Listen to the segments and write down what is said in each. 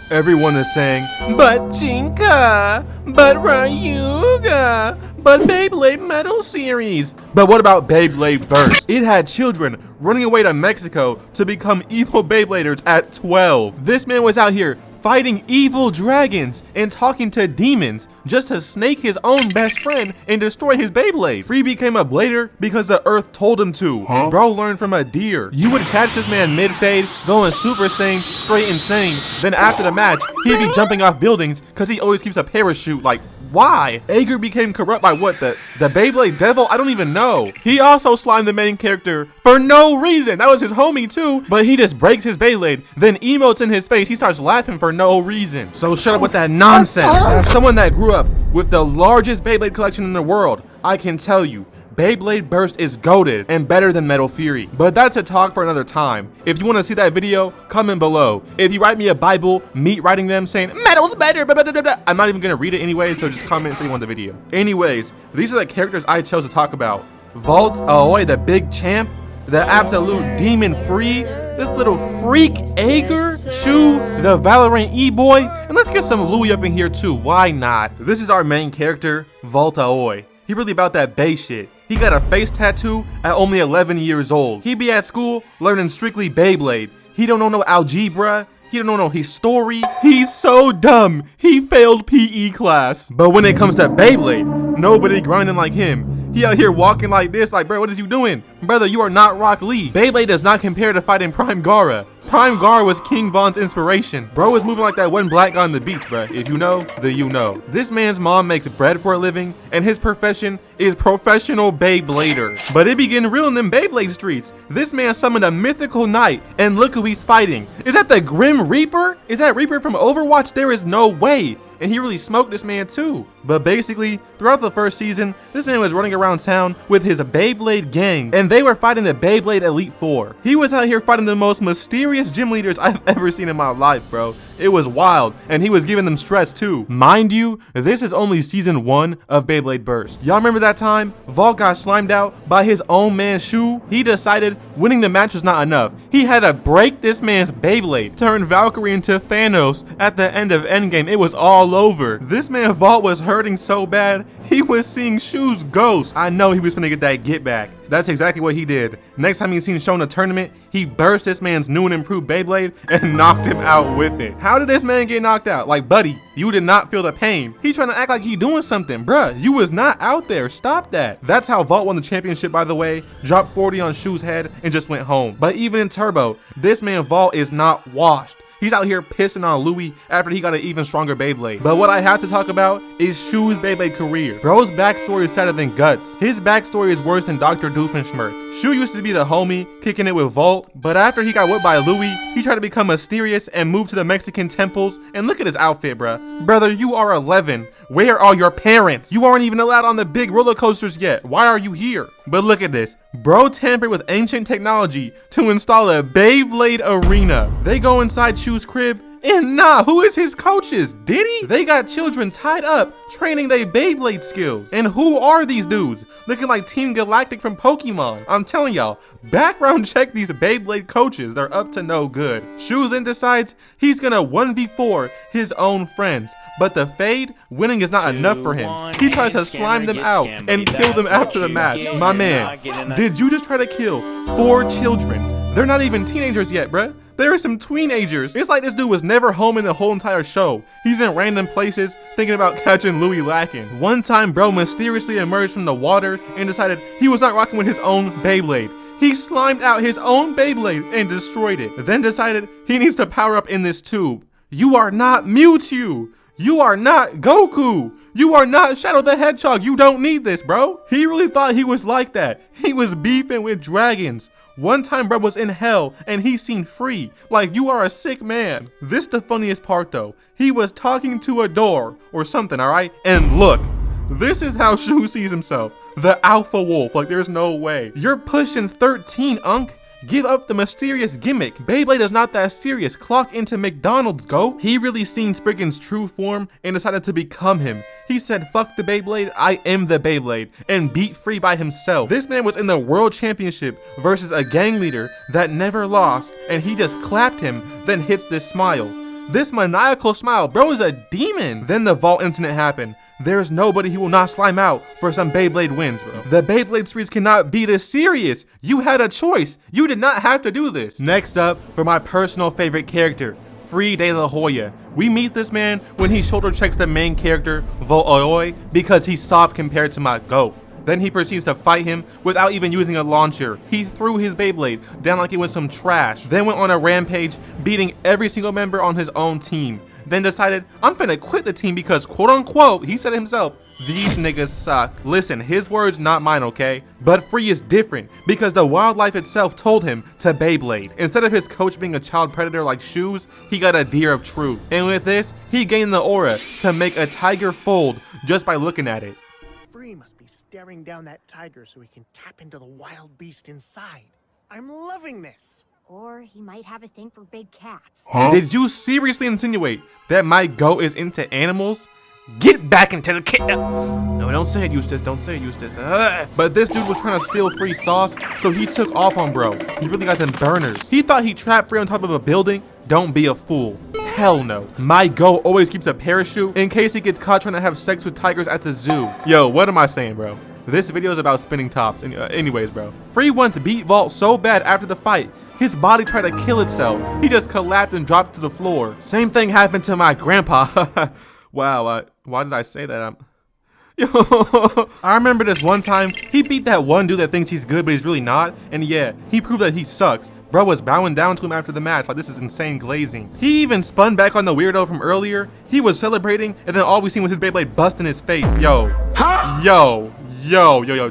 Everyone is saying, but Jinka, but Ryuga, but Beyblade Metal Series. But what about Beyblade Burst? It had children running away to Mexico to become evil Beybladers at 12. This man was out here fighting evil dragons and talking to demons just to snake his own best friend and destroy his Beyblade. Free became a blader because the earth told him to. Bro learned from a deer. You would catch this man mid-fade, going Super Saiyan, straight insane. Then after the match, he'd be jumping off buildings because he always keeps a parachute. Like, why? Aiger became corrupt by what, the Beyblade Devil? I don't even know. He also slimed the main character for no reason. That was his homie too, but he just breaks his Beyblade, then emotes in his face. He starts laughing for no reason. So shut up with that nonsense. As someone that grew up with the largest Beyblade collection in the world, I can tell you, Beyblade Burst is goated and better than Metal Fury. But that's a talk for another time. If you want to see that video, comment below. If you write me a Bible, me writing them saying, Metal's better, blah, blah, blah, blah, I'm not even going to read it anyway, so just comment and say you want the video. Anyways, these are the characters I chose to talk about. Valt Aoi, the big champ, the absolute demon free, this little freak Aiger, Shu, the Valorant E-boy, and let's get some Louie up in here too, why not? This is our main character, Valt Aoi. He really about that Bay shit. He got a face tattoo at only 11 years old. He be at school learning strictly Beyblade. He don't know no algebra. He don't know no history. He's so dumb. He failed PE class. But when it comes to Beyblade, nobody grinding like him. He out here walking like this, like, bro, what is you doing? Brother, you are not Rock Lee. Beyblade does not compare to fighting Prime Gara. Prime Gar was King Von's inspiration. Bro was moving like that one black guy on the beach, bro. If you know, then you know. This man's mom makes bread for a living, and his profession is professional Beyblader. But it be getting real in them Beyblade streets. This man summoned a mythical knight, and look who he's fighting. Is that the Grim Reaper? Is that Reaper from Overwatch? There is no way. And he really smoked this man too. But basically, throughout the first season, this man was running around town with his Beyblade gang, and they were fighting the Beyblade Elite Four. He was out here fighting the most mysterious gym leaders I've ever seen in my life, bro. It was wild, and he was giving them stress too. Mind you, this is only season 1 of Beyblade Burst. Y'all remember that time Valt got slimed out by his own man Shu? He decided winning the match was not enough. He had to break this man's Beyblade, turn Valkyrie into Thanos at the end of Endgame. It was all over. This man Valt was hurting so bad, he was seeing Shu's ghost. I know he was gonna get that get back. That's exactly what he did. Next time he's seen shown a tournament, he burst this man's new and improved Beyblade and knocked him out with it. How did this man get knocked out? Like, buddy, you did not feel the pain. He's trying to act like he doing something. Bruh, you was not out there. Stop that. That's how Valt won the championship, by the way. Dropped 40 on Shu's head and just went home. But even in Turbo, this man Valt is not washed. He's out here pissing on Louie after he got an even stronger Beyblade. But what I have to talk about is Shu's Beyblade career. Bro's backstory is sadder than guts. His backstory is worse than Dr. Doofenshmirtz. Shu used to be the homie, kicking it with Valt, but after he got whipped by Louie, he tried to become mysterious and move to the Mexican temples. And look at his outfit, bruh. Brother, you are 11. Where are your parents? You aren't even allowed on the big roller coasters yet. Why are you here? But look at this. Bro tampered with ancient technology to install a Beyblade arena. They go inside Shu's crib, and nah, who is his coaches? Diddy? They got children tied up, training their Beyblade skills. And who are these dudes? Looking like Team Galactic from Pokemon. I'm telling y'all, background check these Beyblade coaches. They're up to no good. Shu then decides he's gonna 1v4 his own friends. But the fade, winning is not enough for him. He tries to slime them out and kill them after the match. My man, did you just try to kill 4 children? They're not even teenagers yet, bruh. There are some tweenagers. It's like this dude was never home in the whole entire show. He's in random places thinking about catching Louie lacking. One time, bro mysteriously emerged from the water and decided he was not rocking with his own Beyblade. He slimed out his own Beyblade and destroyed it. Then decided he needs to power up in this tube. You are not Mewtwo. You are not Goku. You are not Shadow the Hedgehog. You don't need this, bro. He really thought he was like that. He was beefing with dragons. One time bro was in hell and he seen free. Like, you are a sick man. This the funniest part though. He was talking to a door or something, alright? And look, this is how Shu sees himself. The alpha wolf. Like, there's no way. You're pushing 13, Unk. Give up the mysterious gimmick. Beyblade is not that serious. Clock into McDonald's, go. He really seen Spriggan's true form and decided to become him. He said, fuck the Beyblade, I am the Beyblade, and beat Free by himself. This man was in the world championship versus a gang leader that never lost, and he just clapped him, then hits this smile. This maniacal smile, bro, is a demon. Then the Valt incident happened. There's nobody who will not slime out for some Beyblade wins, bro. The Beyblade series cannot be this serious. You had a choice. You did not have to do this. Next up, for my personal favorite character, Dey La Hoya. We meet this man when he shoulder checks the main character, Valt Aoi, because he's soft compared to my GOAT. Then he proceeds to fight him without even using a launcher. He threw his Beyblade down like it was some trash, then went on a rampage, beating every single member on his own team. Then decided, I'm finna quit the team because, quote unquote, he said himself, these niggas suck. Listen, his words, not mine, okay? But Free is different because the wildlife itself told him to Beyblade. Instead of his coach being a child predator like Shu's, he got a deer of truth. And with this, he gained the aura to make a tiger fold just by looking at it. Free must be staring down that tiger so he can tap into the wild beast inside. I'm loving this. Or he might have a thing for big cats. Huh? Did you seriously insinuate that my GOAT is into animals? Get back into the kit. No, don't say it, Eustace. Don't say it, Eustace. But this dude was trying to steal Free's sauce, so he took off on bro. He really got them burners. He thought he trapped Free on top of a building. Don't be a fool. Hell no. My GOAT always keeps a parachute in case he gets caught trying to have sex with tigers at the zoo. Yo, what am I saying, bro? This video is about spinning tops. Anyways, bro. Free once beat Valt so bad after the fight, his body tried to kill itself. He just collapsed and dropped to the floor. Same thing happened to my grandpa. Wow, why did I say that? Yo, I remember this one time, he beat that one dude that thinks he's good, but he's really not. And yeah, he proved that he sucks. Bro was bowing down to him after the match, like this is insane glazing. He even spun back on the weirdo from earlier. He was celebrating, and then all we seen was his Beyblade bust in his face. Yo, huh? Yo.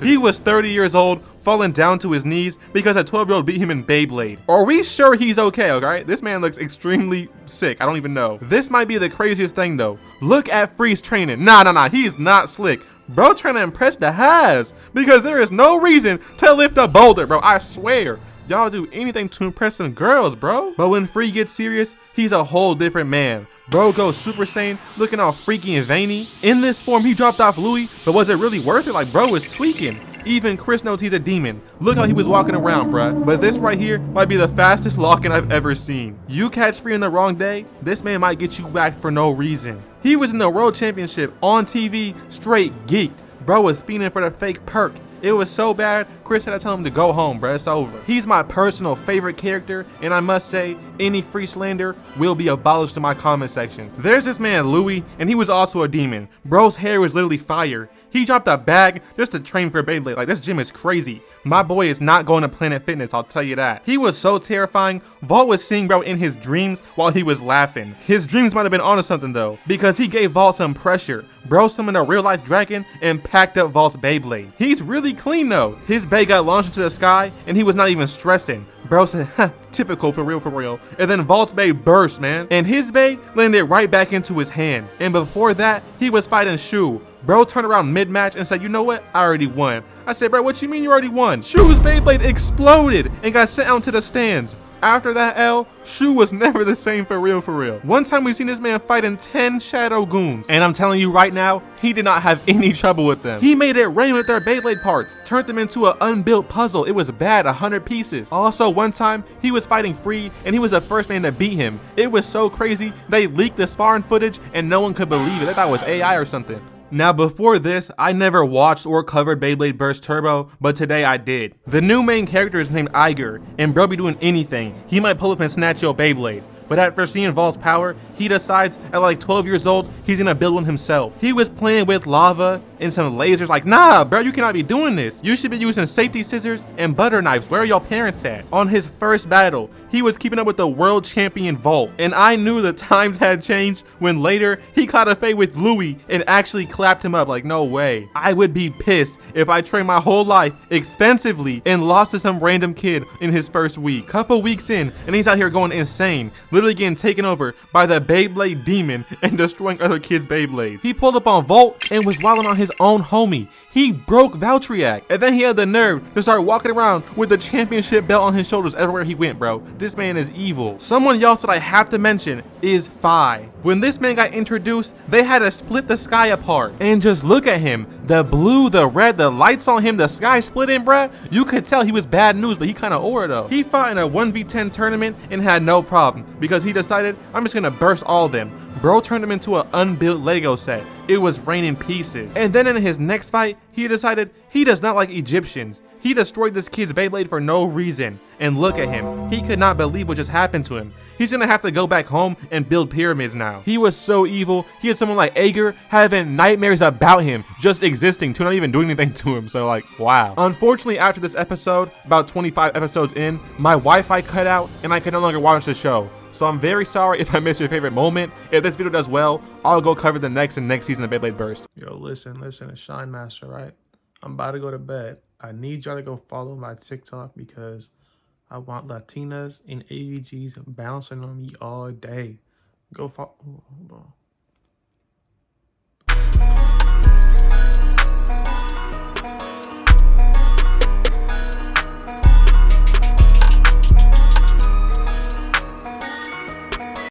He was 30 years old, falling down to his knees because a 12-year-old beat him in Beyblade. Are we sure he's okay, alright? This man looks extremely sick. I don't even know. This might be the craziest thing though. Look at Free's training. Nah, he's not slick. Bro trying to impress the Has because there is no reason to lift a boulder, bro. I swear. Y'all do anything to impress some girls, bro. But when Free gets serious, he's a whole different man. Bro goes Super Saiyan, looking all freaky and veiny. In this form, he dropped off Louie, but was it really worth it? Like, bro was tweaking. Even Chris knows he's a demon. Look how he was walking around, bruh. But this right here might be the fastest lock-in I've ever seen. You catch Free on the wrong day, this man might get you whacked for no reason. He was in the World Championship on TV, straight geeked. Bro was fiending for the fake perk. It was so bad, Chris had to tell him to go home, bruh. It's over. He's my personal favorite character, and I must say, any Free slander will be abolished in my comment sections. There's this man, Louie, and he was also a demon. Bro's hair was literally fire. He dropped a bag just to train for Beyblade. Like, this gym is crazy. My boy is not going to Planet Fitness, I'll tell you that. He was so terrifying, Valt was seeing bro in his dreams while he was laughing. His dreams might have been onto something though, because he gave Valt some pressure. Bro summoned a real life dragon and packed up Valt's Beyblade. He's really clean though. His Bey got launched into the sky and he was not even stressing. Bro said, huh, typical for real. And then Valt's Bey burst, man. And his Bey landed right back into his hand. And before that, he was fighting Shu. Bro turned around mid-match and said, you know what? I already won. I said, bro, what you mean you already won? Shu's Beyblade exploded and got sent out to the stands. After that L, Shu was never the same for real. One time we seen this man fighting 10 Shadow Goons. And I'm telling you right now, he did not have any trouble with them. He made it rain with their Beyblade parts, turned them into an unbuilt puzzle. It was bad, 100 pieces. Also, one time, he was fighting Free and he was the first man to beat him. It was so crazy, they leaked the sparring footage and no one could believe it. They thought it was AI or something. Now before this, I never watched or covered Beyblade Burst Turbo, but today I did. The new main character is named Aiger, and bro be doing anything. He might pull up and snatch your Beyblade. But after seeing Valt's power, he decides at like 12 years old, he's gonna build one himself. He was playing with lava and some lasers like, nah, bro, you cannot be doing this. You should be using safety scissors and butter knives. Where are your parents at? On his first battle, he was keeping up with the world champion Valt. And I knew the times had changed when later he caught a fade with Louie and actually clapped him up. Like, no way. I would be pissed if I trained my whole life expensively and lost to some random kid in his first week. Couple weeks in, and he's out here going insane. Literally getting taken over by the Beyblade demon and destroying other kids' Beyblades. He pulled up on Valt and was wilding on his own homie. He broke Valtryek, and then he had the nerve to start walking around with the championship belt on his shoulders everywhere he went, bro. This man is evil. Someone y'all said I have to mention is Phi. When this man got introduced, they had to split the sky apart. And just look at him. The blue, the red, the lights on him, the sky split in, bruh. You could tell he was bad news, but he kind of aura though. He fought in a 1v10 tournament and had no problem because because he decided, I'm just gonna burst all of them. Bro turned him into an unbuilt Lego set. It was raining pieces. And then in his next fight, he decided he does not like Egyptians. He destroyed this kid's Beyblade for no reason. And look at him. He could not believe what just happened to him. He's gonna have to go back home and build pyramids now. He was so evil. He had someone like Aiger having nightmares about him just existing to not even doing anything to him. So like, wow. Unfortunately, after this episode, about 25 episodes in, my Wi-Fi cut out and I could no longer watch the show. So I'm very sorry if I missed your favorite moment. If this video does well, I'll go cover the next season of Beyblade Burst. Yo, listen, it's Shine Master, right? I'm about to go to bed. I need y'all to go follow my TikTok because I want Latinas and AVGs bouncing on me all day. Go follow. Hold on.